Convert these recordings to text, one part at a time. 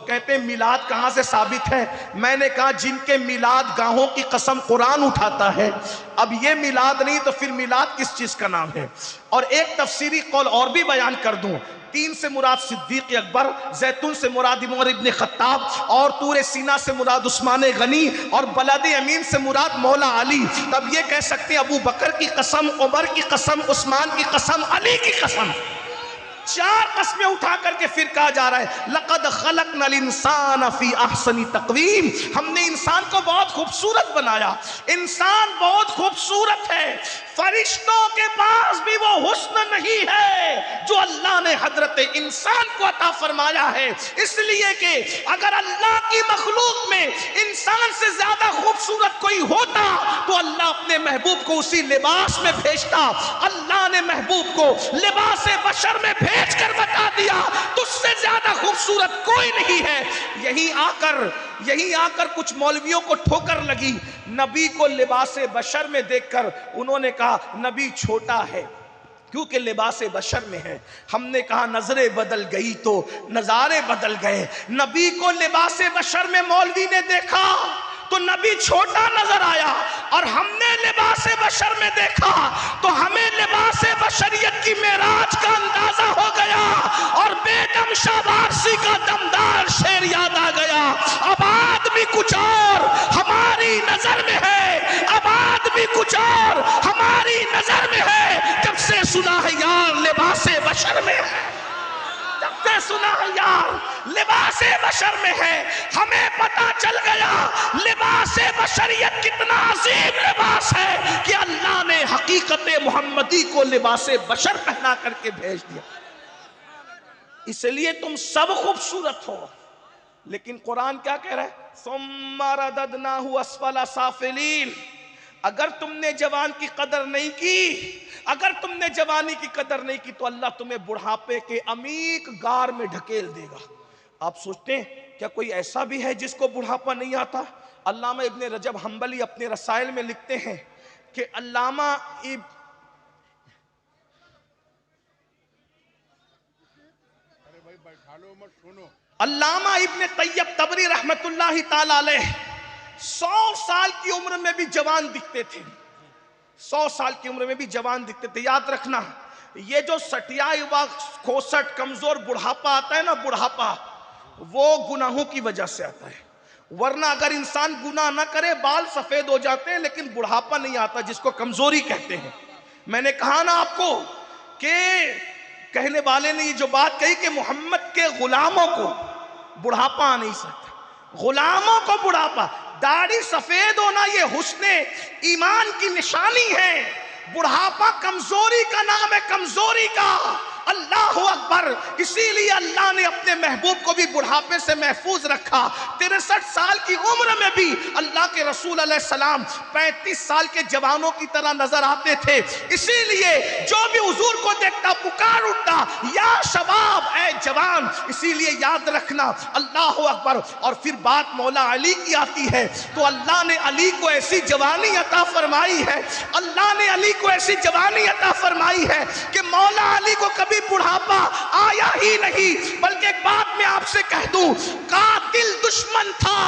لوگ کہتے ہیں میلاد کہاں سے ثابت ہے؟ میں نے کہا جن کے میلاد گاہوں کی قسم قرآن اٹھاتا ہے، اب یہ میلاد نہیں تو پھر میلاد کس چیز کا نام ہے؟ اور ایک تفسیری قول اور بھی بیان کر دوں، 3 سے مراد صدیق اکبر، زیتون سے مراد عمر ابن خطاب، اور طور سینا سے مراد عثمان غنی، اور بلد امین سے مراد مولا علی۔ تب یہ کہہ سکتے ہیں ابو بکر کی قسم، عمر کی قسم، عثمان کی قسم، علی کی قسم، 4 قسمیں اٹھا کر کے پھر کہا جا رہا ہے لَقَدْ خَلَقْنَا الْإِنسَانَ فِي أَحْسَنِ تَقْوِيمٍ، ہم نے انسان کو بہت خوبصورت بنایا۔ انسان بہت خوبصورت ہے، فرشتوں کے پاس بھی وہ حسن نہیں ہے جو اللہ نے حضرت انسان کو عطا فرمایا ہے، اس لیے کہ اگر اللہ کی مخلوق میں انسان سے زیادہ خوبصورت کوئی ہوتا تو اللہ اپنے محبوب کو اسی لباس میں بھیجتا۔ اللہ نے محبوب کو لباس بشر میں بھیج کر بتا دیا تجھ سے زیادہ خوبصورت کوئی نہیں ہے۔ یہی آ کر کچھ مولویوں کو ٹھوکر لگی، نبی کو لباس بشر میں دیکھ کر انہوں نے کہا نبی چھوٹا ہے کیونکہ لباس بشر میں ہے۔ ہم نے کہا نظریں بدل گئی تو نظارے بدل گئے۔ نبی کو لباس بشر میں مولوی نے دیکھا تو نبی چھوٹا نظر آیا، اور ہم نے لباس بشر میں دیکھا تو ہمیں لباس بشریت کی معراج کا اندازہ ہو گیا، اور بیگم شاہ وارسی کا دمدار شعر یاد آ گیا، اب آدمی کچھ اور ہماری نظر میں ہے، اب آدمی کچھ اور ہماری نظر میں ہے، جب سے سنا ہے یار لباس بشر میں ہے، جب سے سنا ہے یار لباس بشر میں ہے، ہمیں پتا چل گیا لباس بشریت کتنا عظیم لباس ہے کہ اللہ نے حقیقت محمدی کو لباس بشر پہنا کر کے بھیج دیا۔ اس لیے تم سب خوبصورت ہو، لیکن قرآن کیا کہہ رہا ہے؟ ثم رددناہ اسفل سافلین۔ اگر تم نے جوان کی قدر نہیں کی، اگر تم نے جوانی کی قدر نہیں کی تو اللہ تمہیں بڑھاپے کے عمیق غار میں ڈھکیل دے گا۔ آپ سوچتے ہیں کیا کوئی ایسا بھی ہے جس کو بڑھاپا نہیں آتا؟ علامہ ابن رجب حنبلی اپنے رسائل میں لکھتے ہیں کہ علامہ ابن طیب تبری رحمت اللہ تعالی علیہ 100 سال کی عمر میں بھی جوان دکھتے تھے، 100 سال کی عمر میں بھی جوان دکھتے تھے۔ یاد رکھنا یہ جو سٹیا ہوا کھوسٹ کمزور بڑھاپا آتا ہے نا، بڑھاپا وہ گناہوں کی وجہ سے آتا ہے، ورنہ اگر انسان گناہ نہ کرے بال سفید ہو جاتے ہیں، لیکن بڑھاپا نہیں آتا جس کو کمزوری کہتے ہیں۔ میں نے کہا نا آپ کو کہ کہنے والے نے یہ جو بات کہی کہ محمد کے غلاموں کو بڑھاپا آ نہیں سکتا، غلاموں کو بڑھاپا، داڑھی سفید ہونا یہ حسن ایمان کی نشانی ہے، بڑھاپا کمزوری کا نام ہے، کمزوری کا۔ اللہ اکبر، اسی لیے اللہ نے اپنے محبوب کو بھی بڑھاپے سے محفوظ رکھا۔ 63 سال کی عمر میں بھی اللہ کے رسول علیہ السلام 35 سال کے جوانوں کی طرح نظر آتے تھے، اسی لیے جو بھی حضور کو دیکھتا پکار اٹھتا یا شباب، اے جوان۔ اسی لیے یاد رکھنا، اللہ اکبر۔ اور پھر بات مولا علی کی آتی ہے تو اللہ نے علی کو ایسی جوانی عطا فرمائی ہے، اللہ نے علی کو ایسی جوانی عطا فرمائی ہے کہ مولا علی کو کبھی بڑھاپا آیا ہی نہیں۔ بلکہ ایک بات میں آپ سے کہہ دوں، قاتل دشمن تھا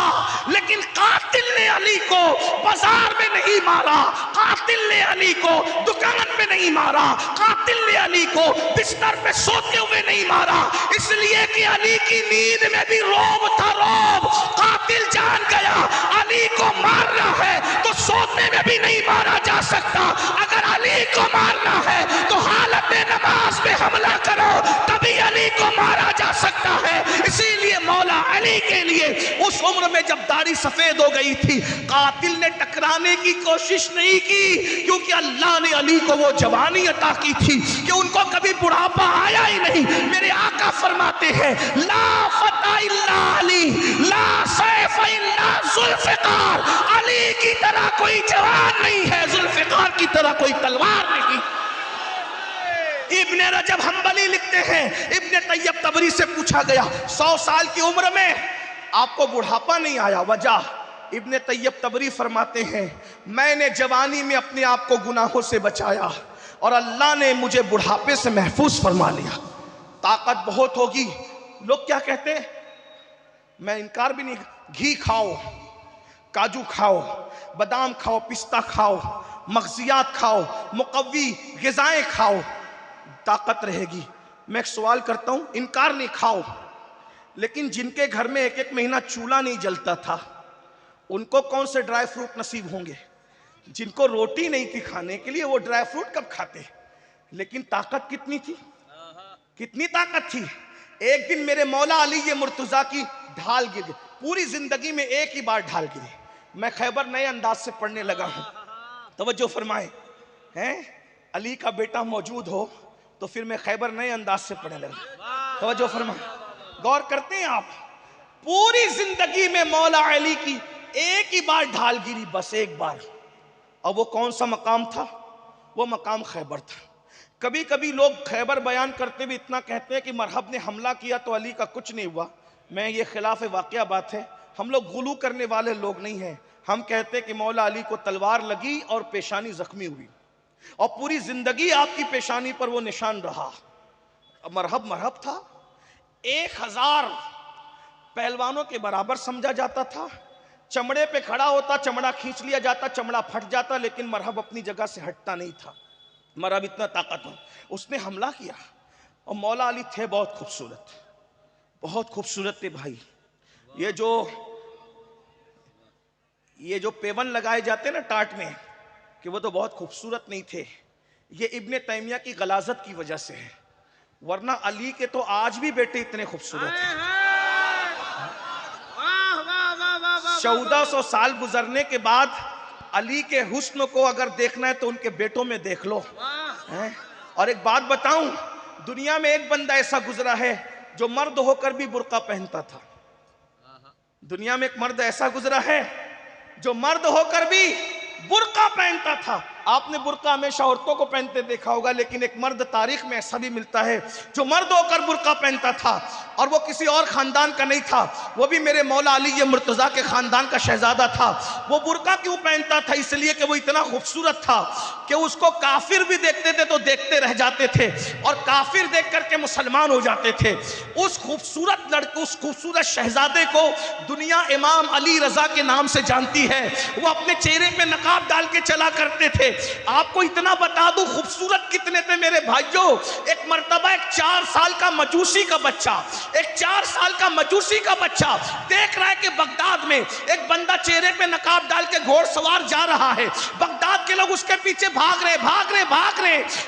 لیکن قاتل نے علی کو بازار میں نہیں مارا، قاتل نے علی کو دکان پہ نہیں مارا، قاتل نے علی کو بستر پہ سوتے ہوئے نہیں مارا، اس لیے کہ علی کی نیند میں بھی روب تھا، روب۔ قاتل جان گیا علی کو مارنا ہے تو سوتے میں بھی نہیں مارا جا سکتا، اگر علی کو مارنا ہے تو حالت نماز میں حملہ کرو تبھی علی کو مارا جا سکتا ہے۔ اسی لیے مولا علی کے لیے اس عمر میں جب داڑھی سفید ہو گئی تھی، قاتل نے ٹکرانے کی کوشش نہیں کی، کیونکہ اللہ نے علی کو وہ جوانی عطا کی تھی کہ ان کو کبھی بڑھاپا آیا ہی نہیں۔ میرے آقا فرماتے ہیں لا فتح الا علی، لا سیف الا ذوالفقار، علی کی طرح کوئی جوان نہیں ہے، ذوالفقار کی طرح کوئی تلوار نہیں۔ ابن رجب حنبلی لکھتے ہیں، ابن طیب تبری سے پوچھا گیا 100 سال کی عمر میں آپ کو بڑھاپا نہیں آیا، وجہ؟ ابن طیب تبری فرماتے ہیں میں نے جوانی میں اپنے آپ کو گناہوں سے بچایا اور اللہ نے مجھے بڑھاپے سے محفوظ فرما لیا۔ طاقت بہت ہوگی، لوگ کیا کہتے ہیں؟ میں انکار بھی نہیں. گھی کھاؤ, کاجو کھاؤ, بادام کھاؤ, پستہ کھاؤ, مغزیات کھاؤ, مقوی غذائیں کھاؤ, طاقت رہے گی. میں ایک سوال کرتا ہوں, انکار نہیں, کھاؤ, لیکن جن کے گھر میں ایک ایک مہینہ چولہا نہیں جلتا تھا ان کو کون سے ڈرائی فروٹ نصیب ہوں گے؟ جن کو روٹی نہیں تھی کھانے کے لیے وہ ڈرائی فروٹ کب کھاتے؟ لیکن طاقت کتنی تھی, کتنی طاقت تھی. ایک دن میرے مولا علی مرتضیٰ کی ڈھال گر گئی, پوری زندگی میں ایک ہی بار ڈھال گری. میں خیبر نئے انداز سے پڑھنے لگا ہوں, توجہ فرمائیں. علی کا بیٹا موجود ہو تو پھر میں خیبر نئے انداز سے پڑھنے لگا. توجہ فرمائیں, غور کرتے ہیں آپ. پوری زندگی میں مولا علی کی ایک ہی بار ڈھال گری, بس ایک بار. اور وہ کون سا مقام تھا؟ وہ مقام خیبر تھا. کبھی کبھی لوگ خیبر بیان کرتے بھی اتنا کہتے ہیں کہ مرحب نے حملہ کیا تو علی کا کچھ نہیں ہوا. میں یہ خلاف واقعہ بات ہے. ہم لوگ غلو کرنے والے لوگ نہیں ہیں. ہم کہتے کہ مولا علی کو تلوار لگی اور پیشانی زخمی ہوئی, اور پوری زندگی آپ کی پیشانی پر وہ نشان رہا. مرحب مرحب تھا. 1000 پہلوانوں کے برابر سمجھا جاتا تھا. چمڑے پہ کھڑا ہوتا, چمڑا کھینچ لیا جاتا, چمڑا پھٹ جاتا, لیکن مرحب اپنی جگہ سے ہٹتا نہیں تھا. مرحب اتنا طاقتور. اس نے حملہ کیا, اور مولا علی تھے بہت خوبصورت, بہت خوبصورت تھے بھائی. یہ جو پیون لگائے جاتے نا ٹاٹ میں, کہ وہ تو بہت خوبصورت نہیں تھے, یہ ابن تیمیہ کی غلاظت کی وجہ سے ہے. ورنہ علی کے تو آج بھی بیٹے اتنے خوبصورت ہیں. 1400 سال گزرنے کے بعد علی کے حسن کو اگر دیکھنا ہے تو ان کے بیٹوں میں دیکھ لو. اور ایک بات بتاؤں, دنیا میں ایک بندہ ایسا گزرا ہے جو مرد ہو کر بھی برقع پہنتا تھا. دنیا میں ایک مرد ایسا گزرا ہے جو مرد ہو کر بھی برقع پہنتا تھا. آپ نے برقع ہمیشہ عورتوں کو پہنتے دیکھا ہوگا, لیکن ایک مرد تاریخ میں ایسا بھی ملتا ہے جو مرد ہو کر برقع پہنتا تھا, اور وہ کسی اور خاندان کا نہیں تھا, وہ بھی میرے مولا علی مرتضیٰ کے خاندان کا شہزادہ تھا. وہ برقع کیوں پہنتا تھا؟ اس لیے کہ وہ اتنا خوبصورت تھا کہ اس کو کافر بھی دیکھتے تھے تو دیکھتے رہ جاتے تھے, اور کافر دیکھ کر کے مسلمان ہو جاتے تھے. اس خوبصورت لڑکے, اس خوبصورت شہزادے کو دنیا امام علی رضا کے نام سے جانتی ہے. وہ اپنے چہرے پہ نقاب ڈال کے چلا کرتے تھے. آپ کو اتنا بتا دوں خوبصورت کتنے تھے میرے بھائیوں. ایک مرتبہ ایک 4 سال کا مجوسی کا بچہ, ایک 4 سال کا مجوسی کا بچہ دیکھ رہا ہے کہ بغداد میں ایک بندہ چہرے پہ نقاب ڈال کے گھوڑ سوار جا رہا ہے. بغداد کے لوگ اس کے پیچھے بھاگ رہے.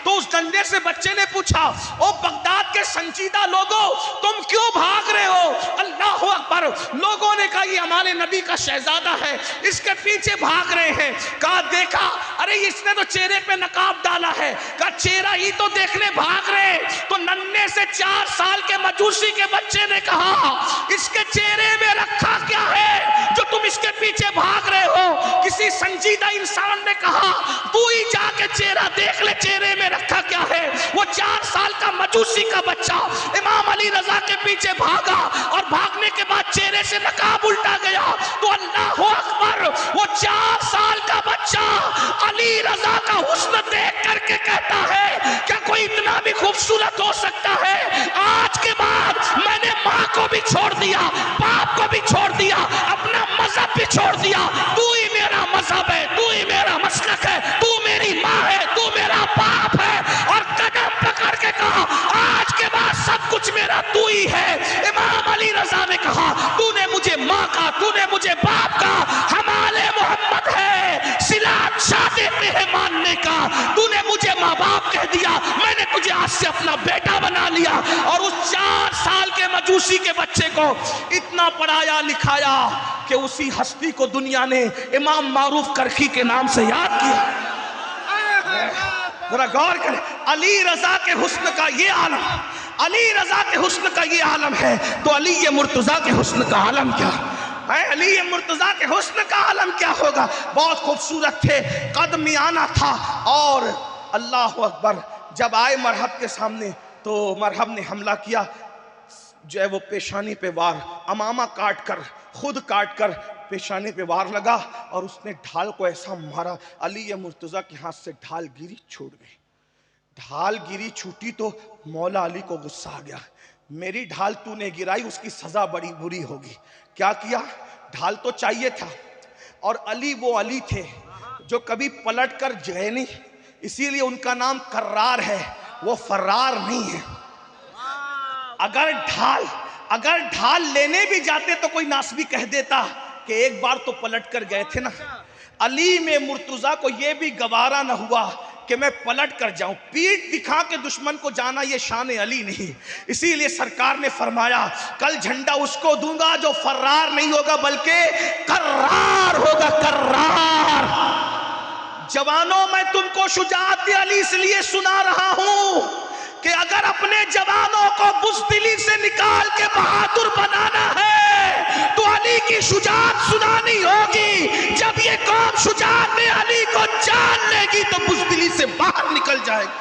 تو اس ڈنڈے سے بچے نے پوچھا, او بغداد کے سنجیدہ لوگوں, تم کیوں بھاگ رہے ہو؟ اللہ اکبر. لوگوں نے کہا یہ ہمارے نبی کا شہزادہ ہے, اس کے پیچھے بھاگ رہے ہیں. کہا دیکھا, ارے اس نے تو چہرے پہ نقاب ڈالا ہے. کہا چہرہ ہی تو دیکھنے بھاگ رہے. تو ننھے سے 4 سال کے مجوسی کے بچے نے کہا اس کے چہرے میں رکھا کیا ہے جو تم اس کے پیچھے بھاگ رہے ہو؟ کسی سنجیدہ انسان نے کہا تو ہی جا کے چہرہ دیکھ لے, چہرے میں رکھا کیا ہے. وہ 4 سال کا مجوسی کا بچہ امام علی رضا کے پیچھے بھاگا, اور بھاگنے کے بعد چہرے سے نقاب الٹا گیا. تو اللہ اکبر, وہ 4 سال کا بچہ علی رضا کا حسن دیکھ کر کے کہتا ہے کیا کوئی اتنا بھی خوبصورت ہو سکتا ہے؟ آج کے بعد میں نے ماں کو بھی چھوڑ دیا, باپ کو بھی چھوڑ دیا, اپنا مذہب بھی چھوڑ دیا. تو ہی میرا مذہب ہے, تو ہی میرا مسلک ہے, تو میری ماں ہے, تو میرا باپ ہے. اور قدم پکڑ کے کہا آج کے بعد سب کچھ میرا تو ہی ہے. امام علی رضا نے کہا تو نے مجھے ماں کا, تو نے مجھے باپ کا, ہمارے محمد ہے صلات شادی پہ ہے ماننے کا. تو نے مجھے ماں باپ کہہ دیا, میں نے تجھے آج سے اپنا بیٹا بنا لیا. اور اس 4 سال کے مجوسی کے بچے کو اتنا پڑھایا لکھایا کہ اسی ہستی کو دنیا نے امام معروف کرخی کے نام سے یاد کیا. ذرا غور کریں, علی رضا کے حسن کا یہ عالم, علی رضا کے حسن کا یہ عالم ہے, تو علی مرتضیٰ کے حسن کا عالم کیا ہے؟ علی مرتضیٰ کے حسن کا عالم کیا ہوگا؟ بہت خوبصورت تھے, قد میانہ تھا. اور اللہ اکبر, جب آئے مرحب کے سامنے تو مرحب نے حملہ کیا. جو ہے وہ پیشانی پہ وار, امامہ کاٹ کر, خود کاٹ کر پیشانی پہ وار لگا, اور اس نے ڈھال کو ایسا مارا, علی مرتضیٰ کے ہاتھ سے ڈھال گیری, چھوٹ گئی. ڈھال گیری چھوٹی تو مولا علی کو غصہ آ گیا. میری ڈھال تو نے گرائی، اس کی سزا بڑی بری ہوگی. کیا کیا؟ ڈھال تو چاہیے تھا، اور علی وہ علی تھے جو کبھی پلٹ کر گئے نہیں، اسی لیے ان کا نام کرار ہے، وہ فرار نہیں ہے. اگر ڈھال لینے بھی جاتے تو کوئی ناسبی کہہ دیتا کہ ایک بار تو پلٹ کر گئے تھے نا. علی میں مرتضیٰ کو یہ بھی گوارا نہ ہوا کہ میں پلٹ کر جاؤں. پیٹ دکھا کے دشمن کو جانا یہ شان علی نہیں. اسی لیے سرکار نے فرمایا کل جھنڈا اس کو دوں گا جو فرار نہیں ہوگا بلکہ کرار ہوگا. کرار. جوانوں میں تم کو شجاعت علی اس لیے سنا رہا ہوں کہ اگر اپنے جوانوں کو بزدلی سے نکال کے بہادر بنانا ہے تو علی کی شجاعت سنانی ہوگی. جب یہ قوم شجاعت علی کو جان لے گی تو بزدلی سے باہر نکل جائے گی.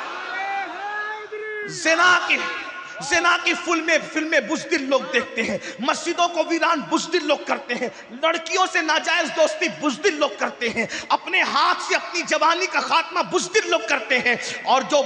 زنا کی فلمیں بزدل لوگ دیکھتے ہیں، مسجدوں کو ویران بزدل لوگ کرتے ہیں، لڑکیوں سے ناجائز دوستی بزدل لوگ کرتے ہیں، اپنے ہاتھ سے اپنی جوانی کا خاتمہ بزدل لوگ کرتے ہیں. اور جو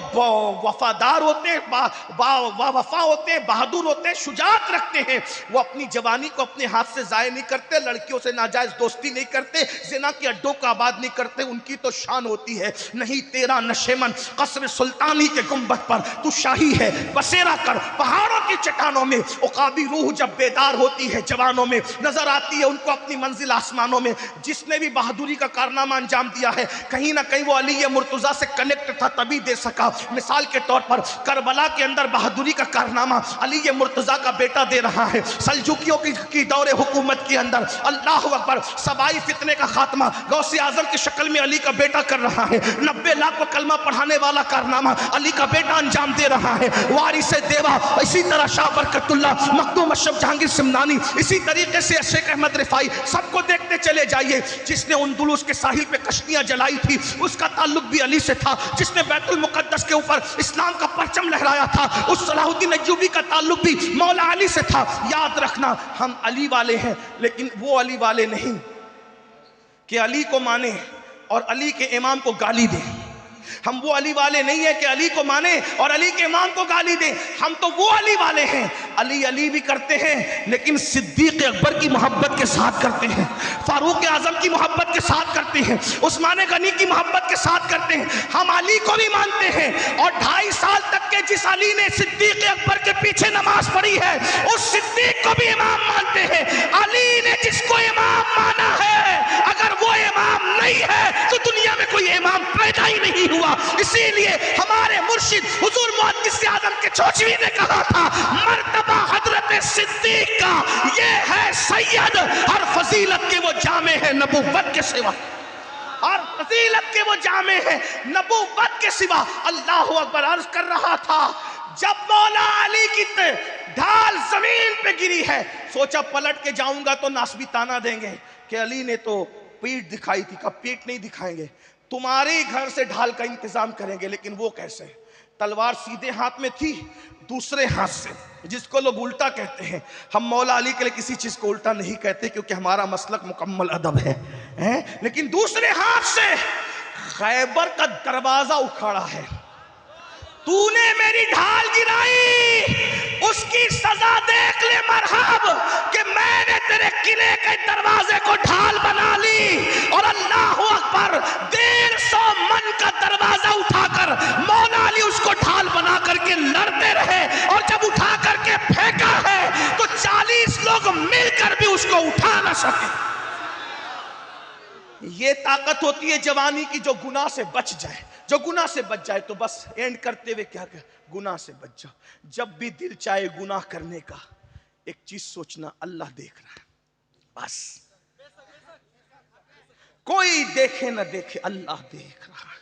وفادار ہوتے ہیں، وفا ہوتے ہیں، بہادر ہوتے ہیں، شجاعت رکھتے ہیں، وہ اپنی جوانی کو اپنے ہاتھ سے ضائع نہیں کرتے، لڑکیوں سے ناجائز دوستی نہیں کرتے، زنا کے اڈوں کو آباد نہیں کرتے. ان کی تو شان ہوتی ہے نہیں تیرا نشیمن قصر سلطانی کے گنبد پر تو شاہی ہے بسیرا کر. پہاڑوں کی چٹانوں میں عقابی روح جب بیدار ہوتی ہے جوانوں میں نظر آتی ہے ان کو اپنی منزل آسمانوں میں. جس نے بھی بہادری کا کارنامہ انجام دیا ہے کہیں نہ کہیں وہ علی مرتضیٰ سے کنیکٹ تھا تبھی دے سکا. مثال کے طور پر کربلا کے اندر بہادری کا کارنامہ علی مرتضیٰ کا بیٹا دے رہا ہے. سلجوکیوں کی دور حکومت کے اندر اللہ اکبر سبائی فتنے کا خاتمہ غوث اعظم کی شکل میں علی کا بیٹا کر رہا ہے. 90 لاکھ کو کلمہ پڑھانے والا کارنامہ علی کا بیٹا انجام دے رہا ہے. وارث دیوا اسی طرح شاہ برکت اللہ مخدوم اشرف جہانگیر سمنانی اسی طریقے سے شیخ احمد رفاعی سب کو دیکھتے چلے جائیے. جس نے اندلس کے ساحل پہ کشتیاں جلائی تھی اس کا تعلق بھی علی سے تھا. جس نے بیت المقدس کے اوپر اسلام کا پرچم لہرایا تھا اس صلاح الدین ایوبی کا تعلق بھی مولا علی سے تھا. یاد رکھنا ہم علی والے ہیں لیکن وہ علی والے نہیں کہ علی کو مانے اور علی کے امام کو گالی دیں. ہم وہ علی والے نہیں ہیں کہ علی کو مانے اور علی کے امام کو گالی دیں. ہم تو وہ علی والے ہیں علی بھی کرتے ہیں لیکن صدیق اکبر کی محبت کے ساتھ کرتے ہیں، فاروق اعظم کی محبت کے ساتھ کرتے ہیں، عثمان غنی کی محبت کے ساتھ کرتے ہیں. ہم علی کو بھی مانتے ہیں اور 2.5 سال تک کے جس علی نے صدیق اکبر کے پیچھے نماز پڑھی ہے اس صدیق کو بھی امام مانتے ہیں. علی نے جس کو امام مانا ہے اگر وہ امام نہیں ہے تو دنیا میں کوئی امام پیدا ہی نہیں ہوا. اسی لیے ہمارے مرشد حضور محدث اعظم کے چوچوی نے کہا تھا مرتبہ حضرت صدیق کا یہ ہے سید، ہر فضیلت کے وہ جامع ہے نبوت کے سوا، ہر فضیلت کے وہ جامع ہے نبوت کے سوا. اللہ اکبر. عرض کر رہا تھا جب مولا علی کی ڈھال زمین پہ گری ہے سوچا پلٹ کے جاؤں گا تو ناسبی تانا دیں گے کہ علی نے تو پیٹ دکھائی تھی. کب پیٹ نہیں دکھائیں گے، تمہارے گھر سے ڈھال کا انتظام کریں گے. لیکن وہ کیسے؟ تلوار سیدھے ہاتھ میں تھی دوسرے ہاتھ سے، جس کو لوگ الٹا کہتے ہیں. ہم مولا علی کے لیے کسی چیز کو الٹا نہیں کہتے کیونکہ ہمارا مسلک مکمل ادب ہے. لیکن دوسرے ہاتھ سے خیبر کا دروازہ اکھاڑا ہے. تو نے میری ڈھال گرائی، اس کی سزا دیکھ لے مرحب کہ میں نے تیرے قلعے کے دروازے کو ڈھال بنا لی. اور اللہ اکبر 150 من کا دروازہ اٹھا کر مولا علی اس کو ڈھال بنا کر کے لڑتے رہے اور جب اٹھا کر کے پھینکا ہے تو 40 لوگ مل کر بھی اس کو اٹھا نہ سکے. یہ طاقت ہوتی ہے جوانی کی جو گناہ سے بچ جائے. جو گناہ سے بچ جائے تو بس اینڈ کرتے ہوئے کیا گناہ سے بچ جاؤ. جب بھی دل چاہے گناہ کرنے کا ایک چیز سوچنا اللہ دیکھ رہا ہے. بس کوئی دیکھے نہ دیکھے اللہ دیکھ رہا ہے.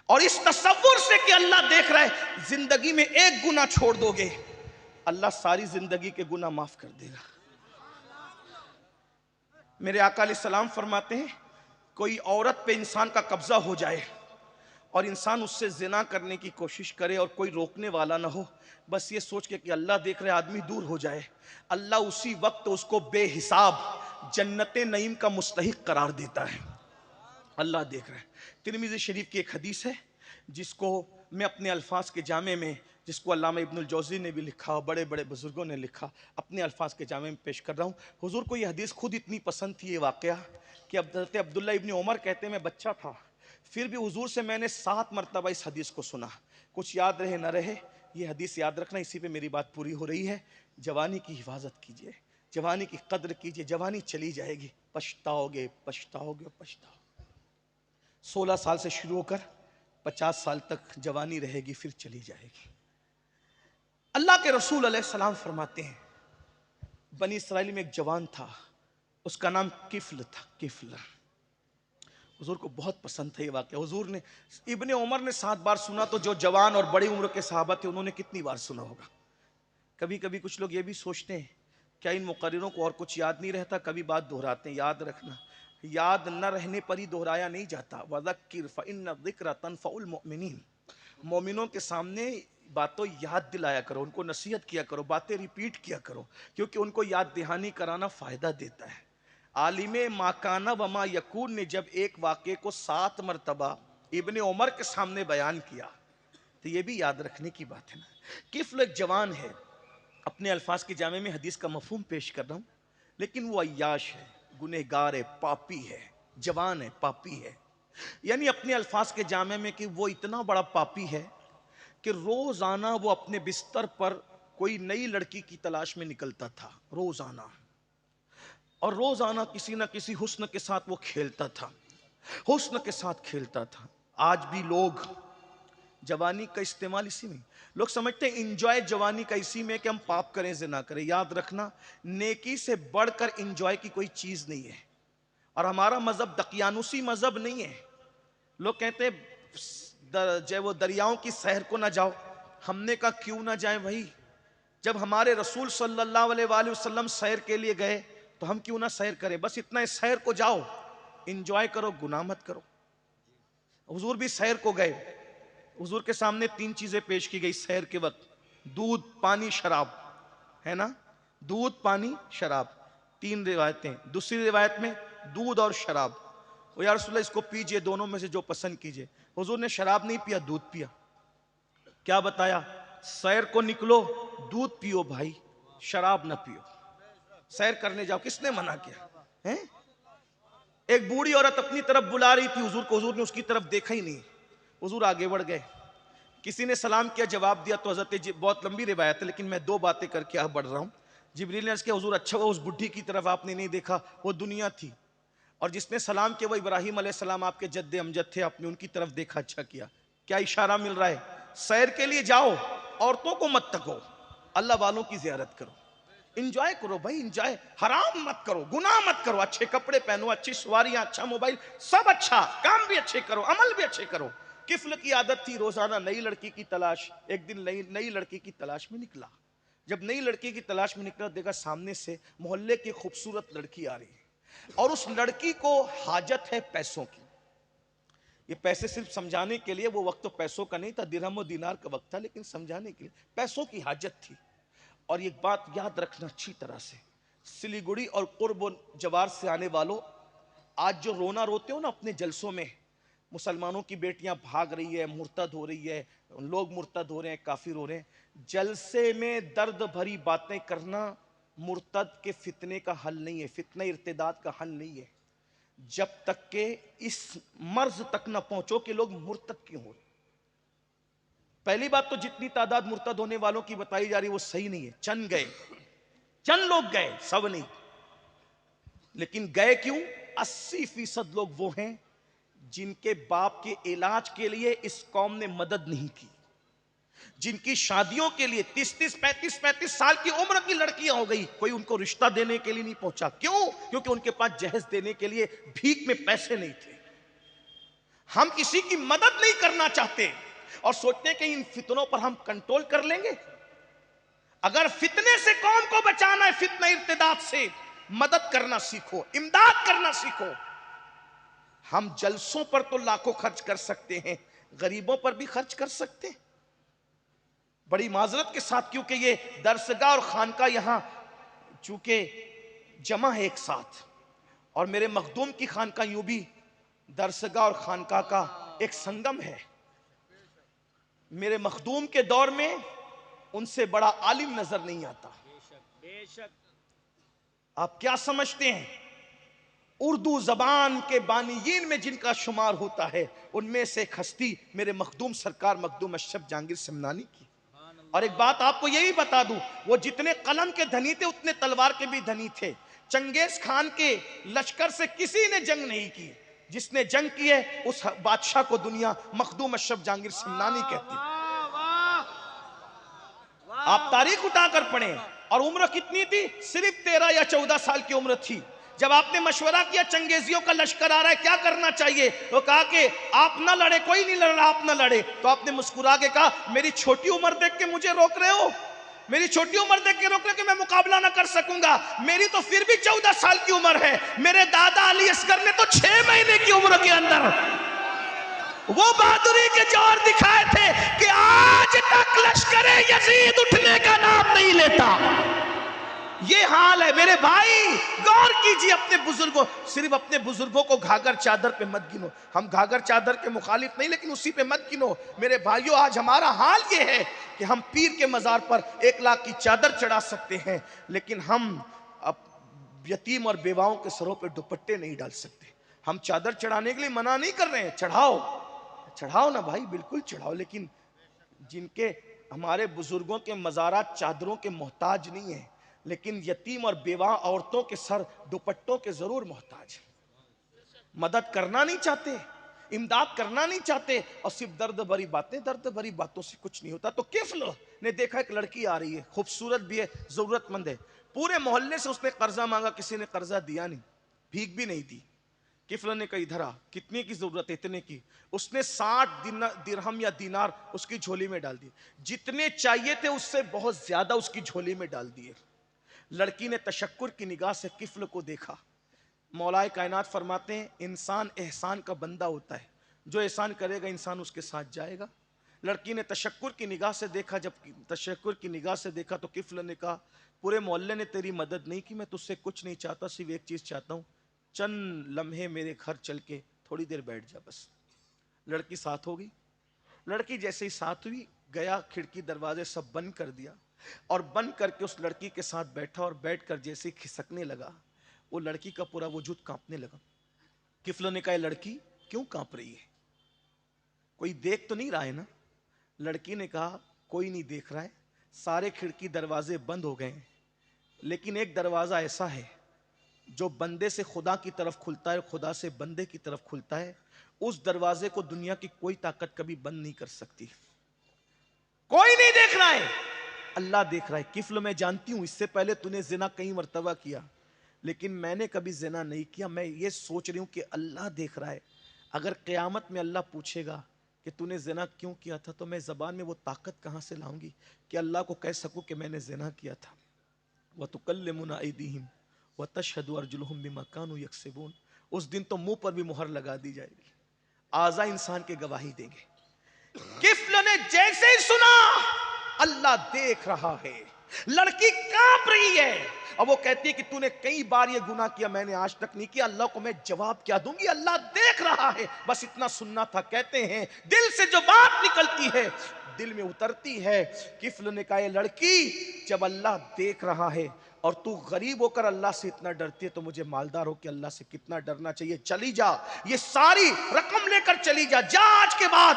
اور اس تصور سے کہ اللہ دیکھ رہا ہے زندگی میں ایک گناہ چھوڑ دو گے اللہ ساری زندگی کے گناہ معاف کر دے گا. میرے آقا علیہ السلام فرماتے ہیں کوئی عورت پہ انسان کا قبضہ ہو جائے اور انسان اس سے زنا کرنے کی کوشش کرے اور کوئی روکنے والا نہ ہو، بس یہ سوچ کے کہ اللہ دیکھ رہے آدمی دور ہو جائے، اللہ اسی وقت اس کو بے حساب جنت نعیم کا مستحق قرار دیتا ہے. اللہ دیکھ رہا ہے. ترمذی شریف کی ایک حدیث ہے جس کو میں اپنے الفاظ کے جامع میں جس کو علامہ ابن الجوزی نے بھی لکھا، بڑے بڑے بزرگوں نے لکھا، اپنے الفاظ کے جامع میں پیش کر رہا ہوں۔ حضور کو یہ حدیث خود اتنی پسند تھی، یہ واقعہ، کہ حضرت عبداللہ ابن عمر کہتے ہیں میں بچہ تھا، پھر بھی حضور سے میں نے 7 مرتبہ اس حدیث کو سنا، کچھ یاد رہے نہ رہے، یہ حدیث یاد رکھنا، اسی پہ میری بات پوری ہو رہی ہے۔ جوانی کی حفاظت کیجئے، جوانی کی قدر کیجئے، جوانی چلی جائے گی، پچھتاؤ گے پچھتاؤ گے پچھتاؤ گے۔ 16 سال سے شروع ہو کر 50 سال تک جوانی رہے گی، پھر چلی جائے گی۔ اللہ کے رسول علیہ السلام فرماتے ہیں بنی اسرائیل میں ایک جوان تھا، اس کا نام کفل تھا، کفل۔ حضور کو بہت پسند تھا یہ واقعہ۔ حضور نے، ابن عمر نے 7 بار سنا، تو جو جوان اور بڑی عمر کے صحابہ تھے انہوں نے کتنی بار سنا ہوگا؟ کبھی کبھی کچھ لوگ یہ بھی سوچتے ہیں کیا ان مقرروں کو اور کچھ یاد نہیں رہتا، کبھی بات دہراتے ہیں۔ یاد رکھنا، یاد نہ رہنے پر ہی دہرایا نہیں جاتا۔ وَذَكِّرْ فَإِنَّ الذِّكْرَ تَنفَعُ الْمُؤْمِنِينَ، مومنوں کے سامنے باتوں یاد دلایا کرو، ان کو نصیحت کیا کرو، باتیں ریپیٹ کیا کرو، کیونکہ ان کو یاد دہانی کرانا فائدہ دیتا ہے۔ عالم ما کان و ما یکون نے جب ایک واقعے کو 7 مرتبہ ابن عمر کے سامنے بیان کیا تو یہ بھی یاد رکھنے کی بات ہے نا۔ کفل ایک جوان ہے، اپنے الفاظ کے جامع میں حدیث کا مفہوم پیش کر رہا ہوں، لیکن وہ عیاش ہے، گنہگار ہے، پاپی ہے، جوان ہے، پاپی ہے۔ یعنی اپنے الفاظ کے جامع میں کہ وہ اتنا بڑا پاپی ہے کہ روزانہ وہ اپنے بستر پر کوئی نئی لڑکی کی تلاش میں نکلتا تھا، روزانہ، اور روزانہ کسی نہ کسی حسن کے ساتھ وہ کھیلتا تھا، حسن کے ساتھ کھیلتا تھا۔ آج بھی لوگ جوانی کا استعمال اسی میں، لوگ سمجھتے ہیں انجوائے جوانی کا اسی میں کہ ہم پاپ کریں زنا کریں۔ یاد رکھنا، نیکی سے بڑھ کر انجوائے کی کوئی چیز نہیں ہے، اور ہمارا مذہب دقیانوسی مذہب نہیں ہے۔ لوگ کہتے ہیں وہ دریاؤں کی سیر کو نہ جاؤ، ہم نے کہا کیوں نہ جائیں بھائی، جب ہمارے رسول صلی اللہ علیہ وآلہ وسلم سیر کے لیے گئے تو ہم کیوں نہ سیر کریں؟ بس اتنا ہے، سیر کو جاؤ، انجوائے کرو، گناہ مت کرو۔ حضور بھی سیر کو گئے، حضور کے سامنے 3 چیزیں پیش کی گئی سیر کے وقت: دودھ، پانی، شراب، ہے نا؟ دودھ، پانی، شراب، 3 روایتیں۔ دوسری روایت میں دودھ اور شراب، یا رسول اللہ اس کو پیجئے، دونوں میں سے جو پسند کیجئے۔ حضور نے شراب نہیں پیا، دودھ پیا۔ کیا بتایا؟ سیر کو نکلو، دودھ پیو بھائی، شراب نہ پیو۔ سیر کرنے جاؤ، کس نے منع کیا؟ ایک بوڑھی عورت اپنی طرف بلا رہی تھی حضور کو، حضور نے اس کی طرف دیکھا ہی نہیں، حضور آگے بڑھ گئے۔ کسی نے سلام کیا، جواب دیا، تو حضرت بہت لمبی روایت ہے لیکن میں 2 باتیں کر کے بڑھ رہا ہوں۔ جبریل نے عرض کیا حضور اچھا ہوا اس بڈھی کی طرف آپ نے نہیں دیکھا، وہ دنیا تھی، اور جس نے سلام کیا وہ ابراہیم علیہ السلام آپ کے جد امجد تھے، آپ نے ان کی طرف دیکھا، اچھا کیا۔ کیا اشارہ مل رہا ہے؟ سیر کے لیے جاؤ، عورتوں کو مت تکو، اللہ والوں کی زیارت کرو، انجوائے کرو بھائی، انجوائے، حرام مت کرو، گناہ مت کرو، اچھے کپڑے پہنو، اچھی سواریاں، اچھا موبائل، سب اچھا، کام بھی اچھے کرو، عمل بھی اچھے کرو۔ کفل کی عادت تھی روزانہ نئی لڑکی کی تلاش۔ ایک دن نئی لڑکی کی تلاش میں نکلا، جب نئی لڑکی کی تلاش میں نکلا دیکھا سامنے سے محلے کی خوبصورت لڑکی آ رہی ہے، اور اس لڑکی کو حاجت ہے پیسوں کی۔ یہ پیسے صرف سمجھانے کے لیے، وہ وقت تو پیسوں کا نہیں تھا، درہم و دینار کا وقت تھا، لیکن سمجھانے کے لیے پیسوں کی حاجت تھی۔ اور ایک بات یاد رکھنا اچھی طرح سے، سلیگوڑی اور قرب و جوار سے آنے والوں، آج جو رونا روتے ہو نا اپنے جلسوں میں، مسلمانوں کی بیٹیاں بھاگ رہی ہے، مرتد ہو رہی ہے، لوگ مرتد ہو رہے ہیں، کافر ہو رہے ہیں، جلسے میں درد بھری باتیں کرنا مرتد کے فتنے کا حل نہیں ہے، فتنہ ارتداد کا حل نہیں ہے، جب تک کہ اس مرض تک نہ پہنچو کہ لوگ مرتد کیوں ہو رہے۔ پہلی بات تو جتنی تعداد مرتد ہونے والوں کی بتائی جا رہی وہ صحیح نہیں ہے، چند گئے، چند لوگ گئے، سب نہیں، لیکن گئے کیوں؟ 80% لوگ وہ ہیں جن کے باپ کے علاج کے لیے اس قوم نے مدد نہیں کی، جن کی شادیوں کے لیے 30-35 سال کی عمر کی لڑکیاں ہو گئی، کوئی ان کو رشتہ دینے کے لیے نہیں پہنچا۔ کیوں؟ کیونکہ ان کے پاس جہیز دینے کے لیے بھیک میں پیسے نہیں تھے۔ ہم کسی کی مدد نہیں کرنا چاہتے اور سوچتے ہیں کہ ان فتنوں پر ہم کنٹرول کر لیں گے۔ اگر فتنے سے قوم کو بچانا ہے، فتنہ ارتداد سے، مدد کرنا سیکھو، امداد کرنا سیکھو۔ ہم جلسوں پر تو لاکھوں خرچ کر سکتے ہیں، غریبوں پر بھی خرچ کر سکتے ہیں، بڑی معذرت کے ساتھ، کیونکہ یہ درسگاہ اور خانقاہ یہاں چونکہ جمع ہے ایک ساتھ، اور میرے مخدوم کی خانقاہ یوں بھی درسگاہ اور خانقاہ کا ایک سنگم ہے۔ میرے مخدوم کے دور میں ان سے بڑا عالم نظر نہیں آتا. آپ کیا سمجھتے ہیں اردو زبان کے بانیین میں جن کا شمار ہوتا ہے ان میں سے ایک ہستی میرے مخدوم سرکار مخدوم اشرف جہانگیر سمنانی کی. اور ایک بات آپ کو یہی بتا دوں, وہ جتنے قلم کے دھنی تھے اتنے تلوار کے بھی دھنی تھے. چنگیز خان کے لشکر سے کسی نے جنگ نہیں کی, جس نے جنگ کی ہے اس بادشاہ کو دنیا مخدوم اشرف جہانگیر سمنانی کہتی ہے. آپ تاریخ اٹھا کر پڑھیں. اور عمر کتنی تھی؟ صرف 13 یا 14 سال کی عمر تھی. جب آپ نے مشورہ کیا چنگیزیوں کا لشکر آ رہا ہے کیا کرنا چاہیے, وہ کہا کہ آپ نہ لڑے, کوئی نہیں لڑ رہا, آپ نہ لڑے. تو آپ نے مسکرا کے کہا میری چھوٹی عمر دیکھ کے مجھے روک رہے ہو, میری چھوٹی عمر دیکھ کے روک رہے کہ میں مقابلہ نہ کر سکوں گا, میری تو پھر بھی 14 سال کی عمر ہے. میرے دادا علی اصغر نے تو 6 مہینے کی عمر کے اندر وہ بہادری کے جوہر دکھائے تھے کہ آج تک لشکر یزید اٹھنے کا نام نہیں لیتا. یہ حال ہے میرے بھائی, غور کیجئے اپنے بزرگوں. صرف اپنے بزرگوں کو گھاگر چادر پہ مت گنو, ہم گھاگر چادر کے مخالف نہیں لیکن اسی پہ مت گنو. میرے بھائیوں آج ہمارا حال یہ ہے کہ ہم پیر کے مزار پر 1 لاکھ کی چادر چڑھا سکتے ہیں لیکن ہم یتیم اور بیواؤں کے سروں پہ دوپٹے نہیں ڈال سکتے. ہم چادر چڑھانے کے لیے منع نہیں کر رہے ہیں, چڑھاؤ نا بھائی, بالکل چڑھاؤ, لیکن جن کے ہمارے بزرگوں کے مزارات چادروں کے محتاج نہیں ہیں لیکن یتیم اور بیوہ عورتوں کے سر دوپٹوں کے ضرور محتاج ہیں. مدد کرنا نہیں چاہتے, امداد کرنا نہیں چاہتے, اور صرف درد بھری باتوں سے کچھ نہیں ہوتا. تو کفل نے دیکھا ایک لڑکی آ رہی ہے, خوبصورت بھی ہے, ضرورت مند ہے. پورے محلے سے اس نے قرضہ مانگا, کسی نے قرضہ دیا نہیں, بھیک بھی نہیں دی. کفل نے کہا ادھر آ, کتنے کی ضرورت ہے؟ اتنے کی. اس نے 60 درہم یا دینار اس کی جھولی میں ڈال دی. جتنے چاہیے تھے اس سے بہت زیادہ اس کی جھولی میں ڈال دیے. لڑکی نے تشکر کی نگاہ سے کفل کو دیکھا. مولائے کائنات فرماتے ہیں انسان احسان کا بندہ ہوتا ہے, جو احسان کرے گا انسان اس کے ساتھ جائے گا. لڑکی نے تشکر کی نگاہ سے دیکھا, جب تشکر کی نگاہ سے دیکھا تو کفل نے کہا پورے محلے نے تیری مدد نہیں کی, میں تجھ سے کچھ نہیں چاہتا, صرف ایک چیز چاہتا ہوں, چند لمحے میرے گھر چل کے تھوڑی دیر بیٹھ جا بس. لڑکی ساتھ ہو گئی. لڑکی جیسے ہی ساتھ ہوئی گیا, کھڑکی دروازے سب بند کر دیا اور بند کر کے اس لڑکی کے ساتھ بیٹھا, اور بیٹھ کر جیسے کھسکنے لگا وہ لڑکی کا پورا وجود کانپنے لگا. کفل نے کہا لڑکی کیوں کانپ رہی ہے, کوئی دیکھ تو نہیں رہا ہے نا؟ لڑکی نے کہا کوئی نہیں دیکھ رہا ہے, سارے کھڑکی دروازے بند ہو گئے ہیں, لیکن ایک دروازہ ایسا ہے جو بندے سے خدا کی طرف کھلتا ہے, خدا سے بندے کی طرف کھلتا ہے. اس دروازے کو دنیا کی کوئی طاقت کبھی بند نہیں کر سکتی. کوئی نہیں دیکھ رہا ہے, اللہ دیکھ رہا ہے. کفل میں جانتی ہوں اس سے پہلے تو نے زنا کئی مرتبہ کیا, لیکن میں نے کبھی زنا نہیں کیا. میں یہ سوچ رہی ہوں کہ اللہ دیکھ رہا ہے. اگر قیامت میں اللہ پوچھے گا کہ تو نے زنا کیوں کیا تھا, تو میں زبان میں وہ طاقت کہاں سے لاؤں گی کہ اللہ کو کہہ سکوں کہ میں نے زنا کیا تھا. وَتُكَلِّمُنَا أَيْدِيهِمْ وَتَشْهَدُ أَرْجُلُهُمْ بِمَا كَانُوا يَكْسِبُونَ. اس دن تو منہ پر بھی مہر لگا دی جائے گی, اعضاء انسان کے گواہی دیں گے. کفل نے جیسے ہی سنا اللہ دیکھ رہا ہے, لڑکی کانپ رہی ہے, اور وہ کہتی ہے کہ تو نے کئی بار یہ گناہ کیا, میں نے آج تک نہیں کیا, اللہ کو میں جواب کیا دوں گی, اللہ دیکھ رہا ہے, بس اتنا سننا تھا. کہتے ہیں دل سے جو بات نکلتی ہے دل میں اترتی ہے. کفل نے کہا لڑکی جب اللہ دیکھ رہا ہے اور تو غریب ہو کر اللہ سے اتنا ڈرتی ہے تو مجھے مالدار ہو کے اللہ سے کتنا ڈرنا چاہیے. چلی جا, یہ ساری رقم لے کر چلی جا, جا آج کے بعد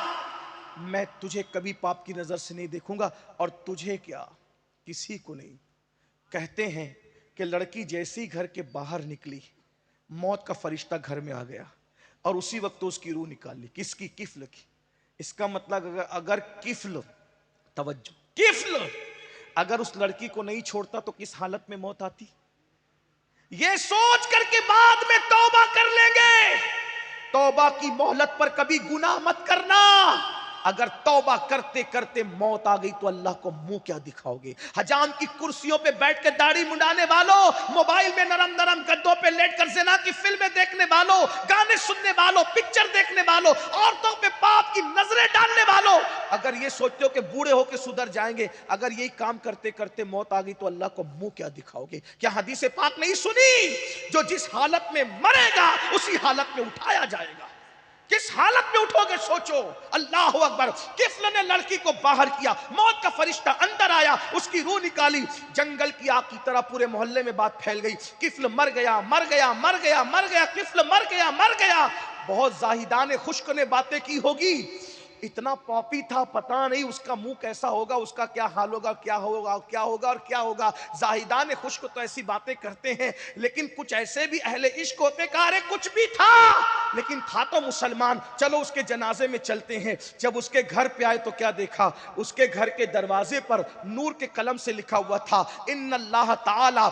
میں تجھے کبھی پاپ کی نظر سے نہیں دیکھوں گا, اور تجھے کیا کسی کو نہیں. کہتے ہیں کہ لڑکی جیسی گھر کے باہر نکلی موت کا فرشتہ گھر میں آ گیا اور اسی وقت اس کی روح نکال لی. کس کی؟ کفل کی. اس کا مطلب اگر کفل, توجہ, کفل اگر اس لڑکی کو نہیں چھوڑتا تو کس حالت میں موت آتی؟ یہ سوچ کر کے بعد میں توبہ کر لیں گے. توبہ کی مہلت پر کبھی گناہ مت کرنا. اگر توبہ کرتے کرتے موت آ گئی تو اللہ کو منہ کیا دکھاؤ گے؟ حجام کی کرسیوں پہ بیٹھ کے داڑھی منڈانے والوں, موبائل میں نرم نرم گدوں پہ لیٹ کر زنا کی فلمیں دیکھنے والوں, گانے سننے والوں, پکچر دیکھنے والوں, عورتوں پہ پاپ کی نظریں ڈالنے والوں, اگر یہ سوچتے ہو کہ بوڑھے ہو کے سدھر جائیں گے, اگر یہی کام کرتے کرتے موت آ گئی تو اللہ کو منہ کیا دکھاؤ گے؟ کیا حدیث پاک نہیں سنی, جو جس حالت میں مرے گا اسی حالت میں اٹھایا جائے گا. کس حالت میں اٹھو گے سوچو. اللہ اکبر. کفل نے لڑکی کو باہر کیا, موت کا فرشتہ اندر آیا, اس کی روح نکالی, جنگل کی آگ کی طرح پورے محلے میں بات پھیل گئی, کفل مر گیا, مر گیا, مر گیا, مر گیا, کفل مر گیا, مر گیا. بہت زاہدان خشک نے باتیں کی ہوگی, اتنا پاپی تھا, پتہ نہیں اس کا منہ کیسا ہوگا, اس کا کیا حال ہوگا, کیا ہوگا, کیا ہوگا اور کیا ہوگا. زاہدان خشک تو ایسی باتیں کرتے ہیں, لیکن کچھ ایسے بھی اہل عشق ہوتے, کہا رہے کچھ بھی تھا لیکن تھا تو مسلمان, چلو اس کے جنازے میں چلتے ہیں. جب اس کے گھر پہ آئے تو کیا دیکھا, اس کے گھر کے دروازے پر نور کے قلم سے لکھا ہوا تھا, ان اللہ تعالی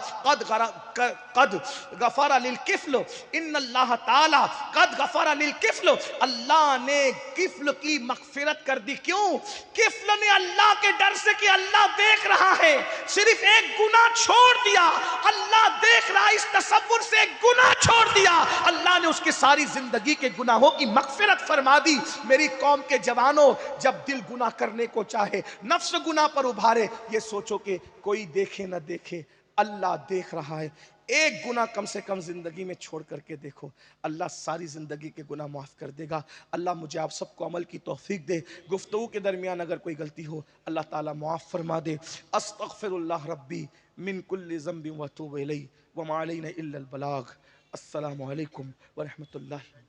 قد غفر للکفل, ان اللہ تعالی قد غفر للکفل, اللہ نے کفل کی مغفرت کر دی. کیوں؟ کفل نے اللہ کے ڈر سے کہ اللہ دیکھ رہا ہے, صرف ایک گناہ چھوڑ دیا, اللہ دیکھ رہا, اس تصور سے ایک گناہ چھوڑ دیا, اللہ نے اس کی ساری زندگی کے گناہوں کی مغفرت فرما دی. میری قوم کے جوانوں, جب دل گناہ کرنے کو چاہے, نفس گناہ پر ابھارے, یہ سوچو کہ کوئی دیکھے نہ دیکھے, اللہ دیکھ رہا ہے. ایک گناہ کم سے کم زندگی میں چھوڑ کر کے دیکھو, اللہ ساری زندگی کے گناہ معاف کر دے گا. اللہ مجھے آپ سب کو عمل کی توفیق دے. گفتگو کے درمیان اگر کوئی غلطی ہو, اللہ تعالیٰ معاف فرما دے. استغفر اللہ ربی من کل ذنب واتوب الیہ وما علینا الا البلاغ. السلام علیکم ورحمۃ اللہ.